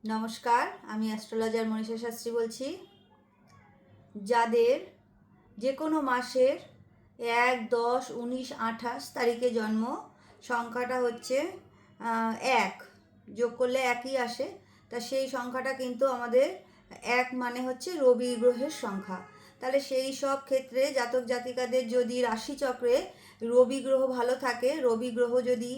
নমস্কার, আমি অ্যাস্ট্রোলজার মনীষা শাস্ত্রী বলছি। যাদের যে কোনো মাসের 1, 10, 19, 28 তারিখে জন্ম, সংখ্যাটা হচ্ছে 1, যোগ করলে একই আসে। তা সেই সংখ্যাটা কিন্তু আমাদের 1 মানে হচ্ছে রবি গ্রহের সংখ্যা। তাহলে সেই সব ক্ষেত্রে জাতক জাতিকাদের যদি রাশিচক্রে রবি গ্রহ ভালো থাকে, রবি গ্রহ যদি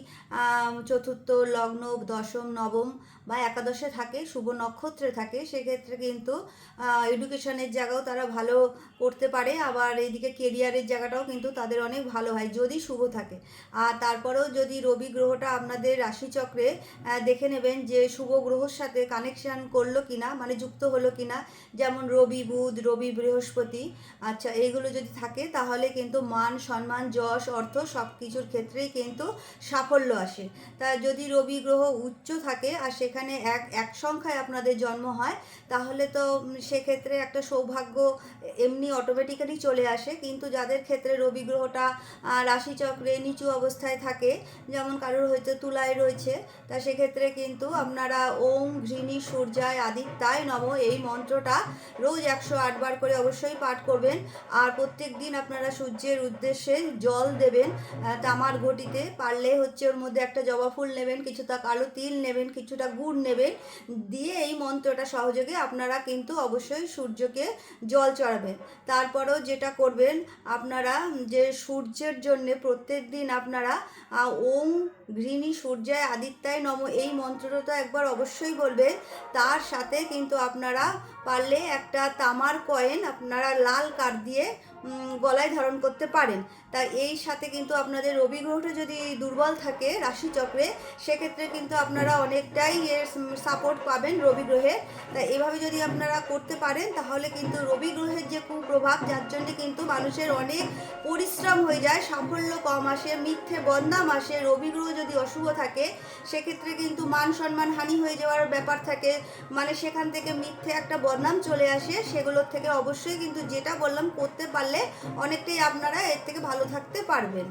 চতুর্থ, লগ্ন, দশম, নবম বা একাদশে থাকে, শুভ নক্ষত্রে থাকে, সেক্ষেত্রে কিন্তু এডুকেশনের জায়গাও তারা ভালো করতে পারে। আবার এইদিকে কেরিয়ারের জায়গাটাও কিন্তু তাদের অনেক ভালো হয় যদি শুভ থাকে। আর তারপরেও যদি রবি গ্রহটা আপনাদের রাশিচক্রে দেখে নেবেন যে শুভ গ্রহর সাথে কানেকশান করলো কিনা, মানে যুক্ত হলো কিনা। যেমন রবি বুধ, রবি বৃহস্পতি, আচ্ছা এইগুলো যদি থাকে তাহলে কিন্তু মান সম্মান যশ অর্থ সব কিছুর ক্ষেত্রেই কিন্তু সাফল্য আসে। তা যদি রবি গ্রহ উচ্চ থাকে আর সেখানে এক সংখ্যায় আপনাদের জন্ম হয়, তাহলে তো সেক্ষেত্রে একটা সৌভাগ্য এমনি অটোমেটিক্যালি চলে আসে। কিন্তু যাদের ক্ষেত্রে রবি গ্রহটা রাশিচক্রে নিচু অবস্থায় থাকে, যেমন কারোর হয়তো তুলায় রয়েছে, তা সেক্ষেত্রে কিন্তু আপনারা ওম ঘৃণী সূর্যায় আদিত্যায় নম এই মন্ত্রটা রোজ 108 বার করে অবশ্যই পাঠ করবেন। আর প্রত্যেক দিন আপনারা সূর্যের উদ্দেশ্যে জল দেবেন তামার ঘটিতে। পারলে হচ্ছে ওর মধ্যে একটা জবা ফুল নেবেন, কিছুটা কালো তিল নেবেন, কিছুটা গুড় নেবেন, দিয়ে এই মন্ত্রটা সহযোগে আপনারা কিন্তু অবশ্যই সূর্যকে জল চড়াবেন। তারপরেও যেটা করবেন আপনারা, যে সূর্যের জন্যে প্রত্যেক দিন আপনারা ওম ঘৃণী সূর্যায় আদিত্যায় নম এই মন্ত্রটা তো একবার অবশ্যই বলবেন। তার সাথে কিন্তু আপনারা পারলে একটা তামার কয়েন আপনারা লাল কাঠ দিয়ে গলায় ধারণ করতে পারেন। তা এই সাথে কিন্তু আপনাদের রবি গ্রহটা যদি দুর্বল থাকে রাশিচক্রে, সেক্ষেত্রে কিন্তু আপনারা অনেকটাই এর সাপোর্ট পাবেন রবি গ্রহে। তা এভাবে যদি আপনারা করতে পারেন তাহলে কিন্তু রবি গ্রহের যে কুপ্রভাব, যার জন্যে কিন্তু মানুষের অনেক পরিশ্রম হয়ে যায়, সাফল্য কম আসে, মিথ্যে বদনাম আসে। রবি গ্রহ যদি অশুভ থাকে সেক্ষেত্রে কিন্তু মান সম্মান হানি হয়ে যাওয়ার ব্যাপার থাকে, মানে সেখান থেকে মিথ্যে একটা বদনাম চলে আসে। সেগুলোর থেকে অবশ্যই কিন্তু যেটা বললাম করতে পারলে অনেকটাই আপনারা এর থেকে ভালো থাকতে পারবেন।